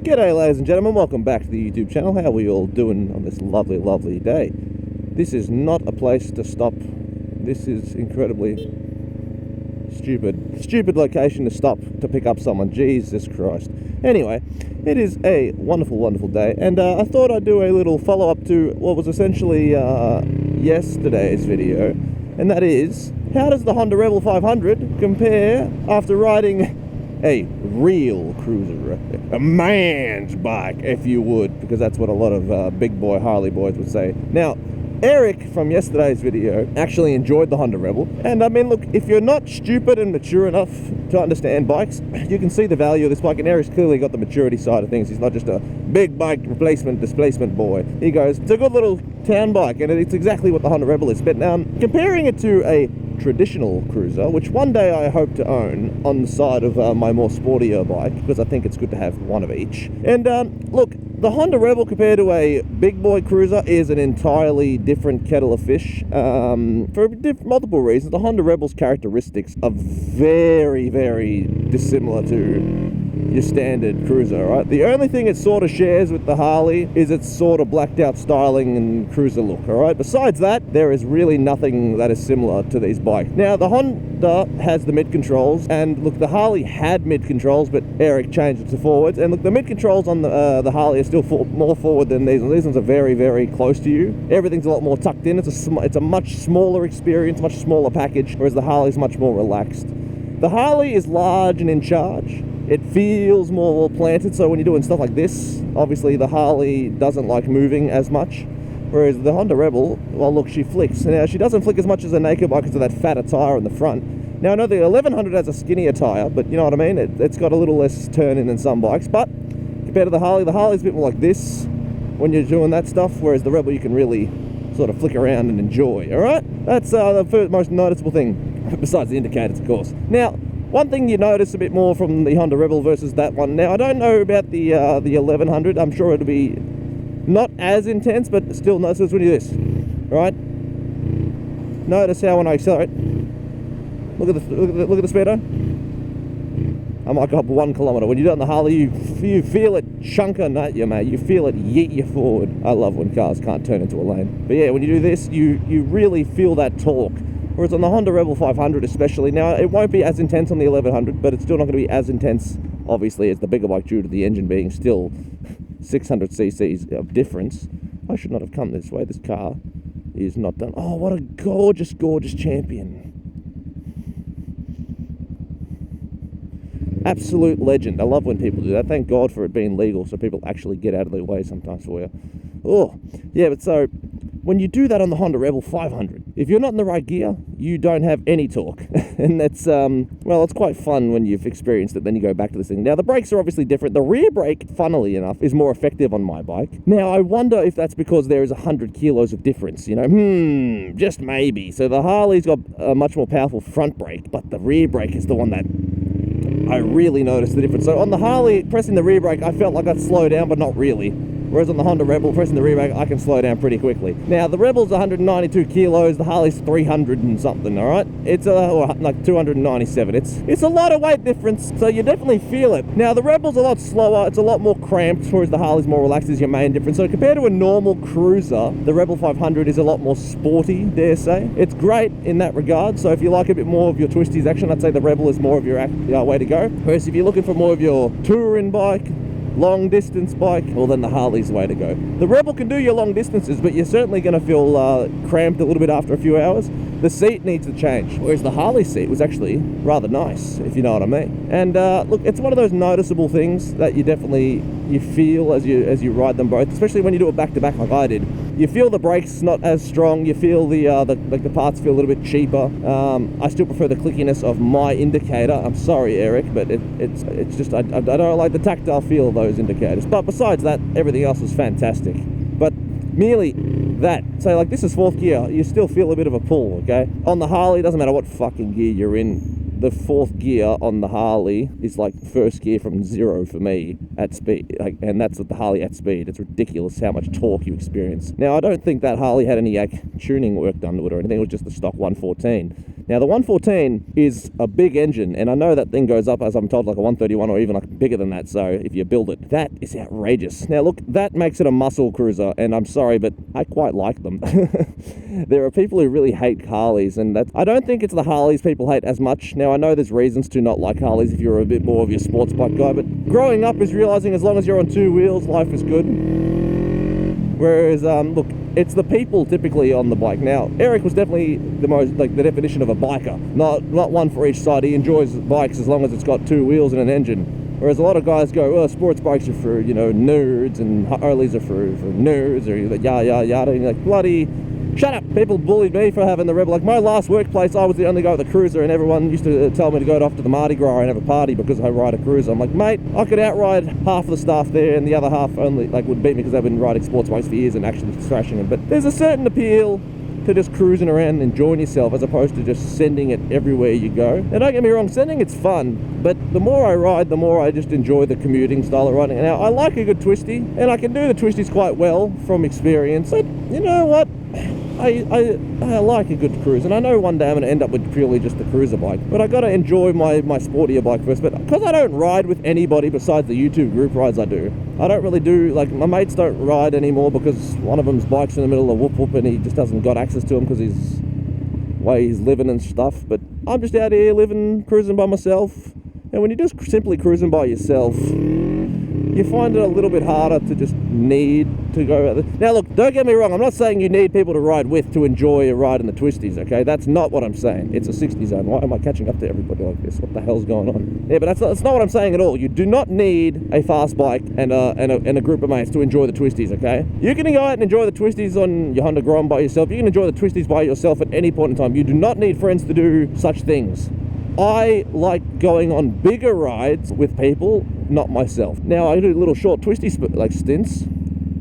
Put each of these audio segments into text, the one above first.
G'day ladies and gentlemen, welcome back to the YouTube channel. How are we all doing on this lovely day? This is not a place to stop. This is incredibly stupid location to stop to pick up someone. Jesus Christ. Anyway, it is a wonderful day, and I thought I'd do a little follow-up to what was essentially yesterday's video, and that is, how does the Honda Rebel 500 compare after riding a real cruiser, a man's bike, if you would, because that's what a lot of big boy Harley boys would say. Now, Eric from yesterday's video actually enjoyed the Honda Rebel, and I mean, look, if you're not stupid and mature enough to understand bikes, you can see the value of this bike, and Eric's clearly got the maturity side of things. He's not just a big bike displacement boy. He goes, it's a good little town bike, and it's exactly what the Honda Rebel is. But comparing it to a traditional cruiser, which one day I hope to own on the side of my more sportier bike, because I think it's good to have one of each. And look, the Honda Rebel compared to a big boy cruiser is an entirely different kettle of fish for multiple reasons. The Honda Rebel's characteristics are very dissimilar to your standard cruiser, right? The only thing it sort of shares with the Harley is its sort of blacked out styling and cruiser look, all right? Besides that, there is really nothing that is similar to these bikes. Now, the Honda has the mid controls, and look, the Harley had mid controls, but Eric changed it to forwards. And look, the mid controls on the Harley are still more forward than these ones. These ones are very close to you. Everything's a lot more tucked in. It's a much smaller experience, much smaller package, whereas the Harley's much more relaxed. The Harley is large and in charge. It feels more planted, so when you're doing stuff like this, obviously the Harley doesn't like moving as much, whereas the Honda Rebel, well look, she flicks. Now, she doesn't flick as much as a naked bike because of that fatter tyre in the front. Now, I know the 1100 has a skinnier tyre, but you know what I mean? It's got a little less turn-in than some bikes, but compared to the Harley's a bit more like this when you're doing that stuff, whereas the Rebel you can really sort of flick around and enjoy, alright? That's the first most noticeable thing, besides the indicators, of course. Now, one thing you notice a bit more from the Honda Rebel versus that one. Now, I don't know about the 1100. I'm sure it'll be not as intense, but still notice when you do this, right? Notice how when I accelerate, look at the speedo. I might go up 1 kilometer. When you do it on the Harley, you feel it chunking at you, mate. You feel it yeet you forward. I love when cars can't turn into a lane. But yeah, when you do this, you really feel that torque. Whereas on the Honda Rebel 500 especially, now it won't be as intense on the 1100, but it's still not going to be as intense, obviously, as the bigger bike due to the engine being still 600 cc's of difference. I should not have come this way. This car is not done. Oh, what a gorgeous champion. Absolute legend. I love when people do that. Thank God for it being legal so people actually get out of their way sometimes for you. Oh, yeah, but so when you do that on the Honda Rebel 500, if you're not in the right gear, you don't have any torque. And that's, well, it's quite fun when you've experienced it, then you go back to this thing. Now, the brakes are obviously different. The rear brake, funnily enough, is more effective on my bike. Now, I wonder if that's because there is 100 kilos of difference, you know? Just maybe. So the Harley's got a much more powerful front brake, but the rear brake is the one that I really noticed the difference. So on the Harley, pressing the rear brake, I felt like I'd slow down, but not really. Whereas on the Honda Rebel, pressing the rear brake, I can slow down pretty quickly. Now, the Rebel's 192 kilos, the Harley's 300 and something, all right? It's like 297. It's a lot of weight difference, so you definitely feel it. Now, the Rebel's a lot slower, it's a lot more cramped, whereas the Harley's more relaxed is your main difference. So compared to a normal cruiser, the Rebel 500 is a lot more sporty, dare say. It's great in that regard, so if you like a bit more of your twisties action, I'd say the Rebel is more of your way to go. Whereas if you're looking for more of your touring bike, long distance bike, well then the Harley's the way to go. The Rebel can do your long distances, but you're certainly going to feel cramped a little bit after a few hours. The seat needs to change, whereas the Harley seat was actually rather nice, if you know what I mean. And look, it's one of those noticeable things that you feel as you ride them both, especially when you do it back to back like I did. You feel the brakes not as strong. You feel the parts feel a little bit cheaper. I still prefer the clickiness of my indicator. I'm sorry, Eric, but it's just I don't like the tactile feel of those indicators. But besides that, everything else was fantastic. But merely that, say like this is 4th gear, you still feel a bit of a pull. Okay, on the Harley, doesn't matter what fucking gear you're in. The 4th gear on the Harley is like 1st gear from 0 for me at speed, and that's with the Harley at speed. It's ridiculous how much torque you experience. Now, I don't think that Harley had any tuning work done to it or anything. It was just the stock 114. Now, the 114 is a big engine, and I know that thing goes up, as I'm told, like a 131 or even like bigger than that, so if you build it, that is outrageous. Now, look, that makes it a muscle cruiser, and I'm sorry, but I quite like them. There are people who really hate Harleys, and I don't think it's the Harleys people hate as much. Now, I know there's reasons to not like Harleys if you're a bit more of your sports bike guy, but growing up is realizing as long as you're on two wheels, life is good. Whereas, look, it's the people typically on the bike. Now, Eric was definitely the most, like, the definition of a biker. Not one for each side. He enjoys bikes as long as it's got two wheels and an engine. Whereas a lot of guys go, well, sports bikes are for, you know, nerds, and Harleys are for nerds, or yada, yada. And you're like, bloody... Shut up! People bullied me for having the Rebel. Like, my last workplace, I was the only guy with a cruiser, and everyone used to tell me to go off to the Mardi Gras and have a party because I ride a cruiser. I'm like, mate, I could outride half of the staff there, and the other half only, like, would beat me because they've been riding sports bikes for years and actually thrashing them. But there's a certain appeal to just cruising around and enjoying yourself as opposed to just sending it everywhere you go. And don't get me wrong, sending it's fun, but the more I ride, the more I just enjoy the commuting style of riding. Now, I like a good twisty, and I can do the twisties quite well from experience, but you know what? I like a good cruise, and I know one day I'm going to end up with purely just the cruiser bike, but I got to enjoy my sportier bike first. But because I don't ride with anybody besides the YouTube group rides I do, I don't really do, like, my mates don't ride anymore because one of them's bike's in the middle of whoop whoop and he just hasn't got access to them because he's way he's living and stuff. But I'm just out here living, cruising by myself, and when you're just simply cruising by yourself, you find it a little bit harder to just need to go out there. Now look, don't get me wrong, I'm not saying you need people to ride with to enjoy a ride in the twisties, okay? That's not what I'm saying. It's a 60 zone. Why am I catching up to everybody like this? What the hell's going on? Yeah, but that's not what I'm saying at all. You do not need a fast bike and a group of mates to enjoy the twisties, okay? You can go out and enjoy the twisties on your Honda Grom by yourself. You can enjoy the twisties by yourself at any point in time. You do not need friends to do such things. I like going on bigger rides with people, not myself. Now, I do little short twisty stints,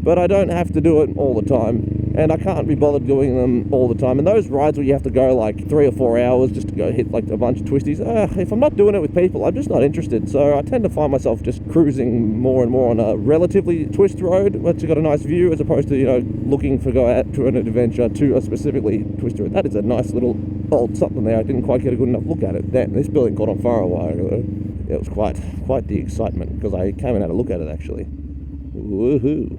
but I don't have to do it all the time, and I can't be bothered doing them all the time. And those rides where you have to go like 3 or 4 hours just to go hit like a bunch of twisties, if I'm not doing it with people, I'm just not interested. So I tend to find myself just cruising more and more on a relatively twist road, which has got a nice view, as opposed to, you know, looking for go out to an adventure to a specifically twist road. That is a nice little old something there. I didn't quite get a good enough look at it. Damn, this building caught on fire a while ago. It was quite the excitement, because I came and had a look at it actually. Woohoo!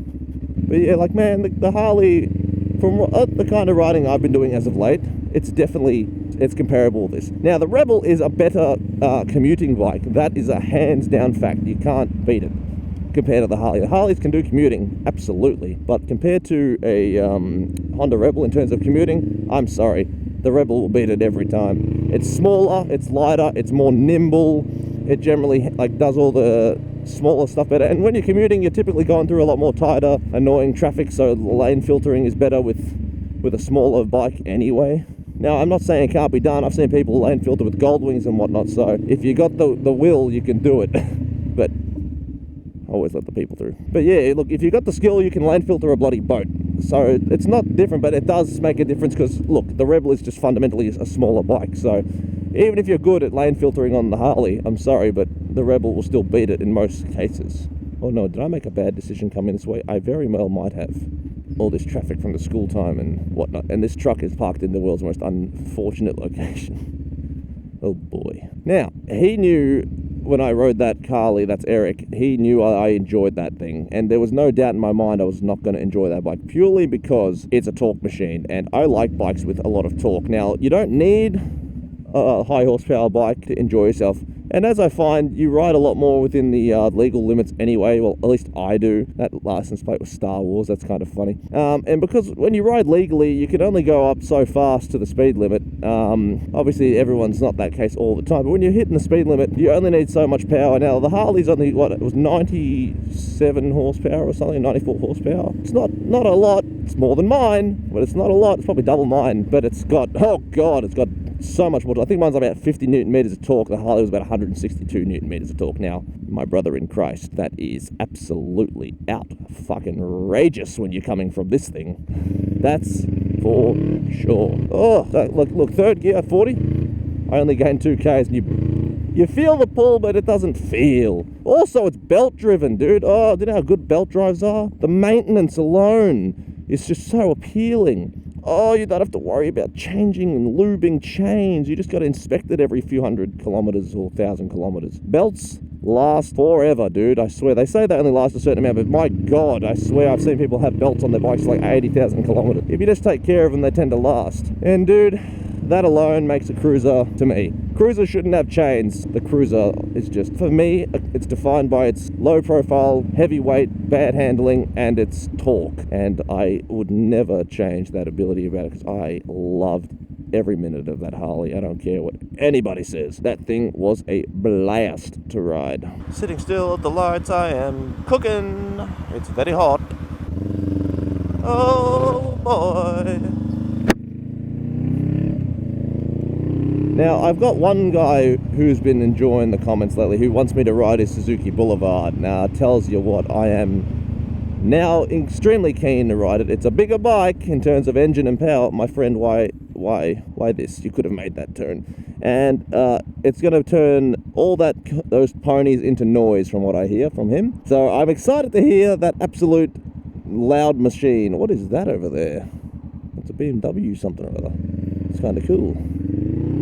But yeah, like, man, the Harley, from the kind of riding I've been doing as of late, it's comparable with this. Now, the Rebel is a better commuting bike. That is a hands down fact. You can't beat it compared to the Harley. The Harleys can do commuting, absolutely, but compared to a Honda Rebel in terms of commuting, I'm sorry, the Rebel will beat it every time. It's smaller, it's lighter, it's more nimble. It generally like does all the smaller stuff better, and when you're commuting, you're typically going through a lot more tighter, annoying traffic, so the lane filtering is better with a smaller bike anyway. Now, I'm not saying it can't be done. I've seen people lane filter with gold wings and whatnot, so if you got the will, you can do it. But always let the people through. But yeah, look, if you got the skill, you can lane filter a bloody boat. So it's not different, but it does make a difference, because look, the Rebel is just fundamentally a smaller bike, so even if you're good at lane filtering on the Harley, I'm sorry, but the Rebel will still beat it in most cases. Oh no, did I make a bad decision coming this way? I very well might have. All this traffic from the school time and whatnot, and this truck is parked in the world's most unfortunate location. Oh boy. Now, he knew when I rode that Harley, that's Eric, he knew I enjoyed that thing, and there was no doubt in my mind I was not going to enjoy that bike, purely because it's a torque machine, and I like bikes with a lot of torque. Now, you don't need a high horsepower bike to enjoy yourself, and as I find, you ride a lot more within the legal limits anyway. Well, at least I do. That license plate was Star Wars. That's kind of funny. And because when you ride legally, you can only go up so fast to the speed limit. Obviously, everyone's not that case all the time, but when you're hitting the speed limit, you only need so much power. Now, the Harley's only, it was 97 horsepower or something, 94 horsepower. It's not a lot. It's more than mine, but it's not a lot. It's probably double mine, but it's got, oh God, it's got so much more. I think mine's about 50 newton meters of torque. The Harley was about 162 newton meters of torque. Now, my brother in Christ, that is absolutely out fucking outrageous when you're coming from this thing. That's for sure. Oh, look, third gear, 40. I only gained 2Ks, and you feel the pull, but it doesn't feel. Also, it's belt driven, dude. Oh, do you know how good belt drives are? The maintenance alone is just so appealing. Oh, you don't have to worry about changing and lubing chains. You just got to inspect it every few 100 kilometers or 1,000 kilometers. Belts last forever, dude. I swear. They say they only last a certain amount, but my God, I swear I've seen people have belts on their bikes like 80,000 kilometers. If you just take care of them, they tend to last. And dude, that alone makes a cruiser to me. Cruiser shouldn't have chains. The cruiser is just, for me, it's defined by its low profile, heavy weight, bad handling, and its torque. And I would never change that ability about it because I loved every minute of that Harley. I don't care what anybody says. That thing was a blast to ride. Sitting still at the lights, I am cooking. It's very hot. Oh boy. Now, I've got one guy who's been enjoying the comments lately who wants me to ride his Suzuki Boulevard. Now, tells you what, I am now extremely keen to ride it. It's a bigger bike in terms of engine and power. My friend, why this? You could have made that turn. And it's going to turn all those ponies into noise from what I hear from him. So I'm excited to hear that absolute loud machine. What is that over there? It's a BMW something or other. It's kind of cool.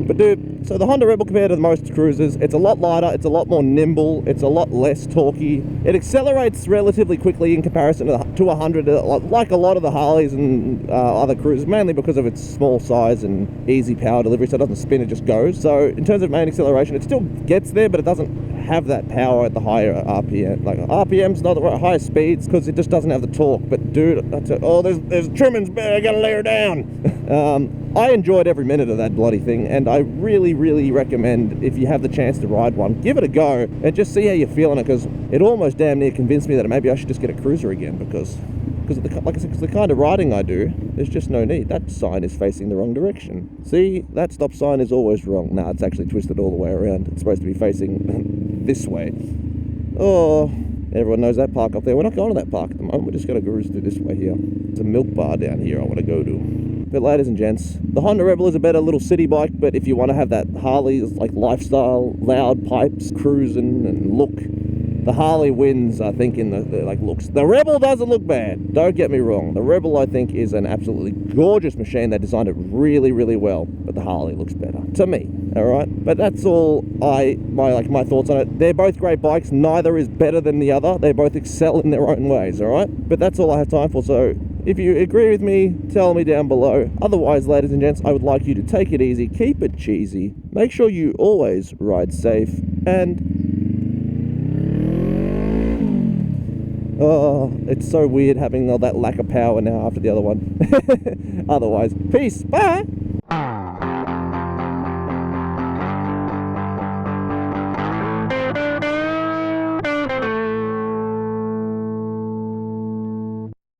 But dude, so the Honda Rebel compared to most cruisers, it's a lot lighter, it's a lot more nimble, it's a lot less torquey. It accelerates relatively quickly in comparison to 100, like a lot of the Harleys and other cruisers, mainly because of its small size and easy power delivery, so it doesn't spin, it just goes. So in terms of main acceleration, it still gets there, but it doesn't have that power at the higher RPM. Like RPM's not the right, higher speeds, because it just doesn't have the torque. But dude, that's it. Oh, there's trimmings, I gotta lay her down. I enjoyed every minute of that bloody thing, and I really, really recommend, if you have the chance to ride one, give it a go and just see how you're feeling it, because it almost damn near convinced me that maybe I should just get a cruiser again, because of the, like I said, because the kind of riding I do, there's just no need. That sign is facing the wrong direction. See, that stop sign is always wrong. Nah, it's actually twisted all the way around. It's supposed to be facing this way. Oh, everyone knows that park up there. We're not going to that park at the moment. We're just going to cruise through this way here. There's a milk bar down here I want to go to. But ladies and gents, the Honda Rebel is a better little city bike, but if you want to have that Harley like lifestyle, loud pipes, cruising and look, the Harley wins, I think, in the like looks. The Rebel doesn't look bad, don't get me wrong. The Rebel, I think, is an absolutely gorgeous machine. They designed it really, really well, but the Harley looks better to me. All right, but that's all my thoughts on it. They're both great bikes. Neither is better than the other. They both excel in their own ways. All right, but that's all I have time for. So if you agree with me, tell me down below. Otherwise, ladies and gents, I would like you to take it easy, keep it cheesy, make sure you always ride safe, and oh, it's so weird having all that lack of power now after the other one. Otherwise, peace, bye!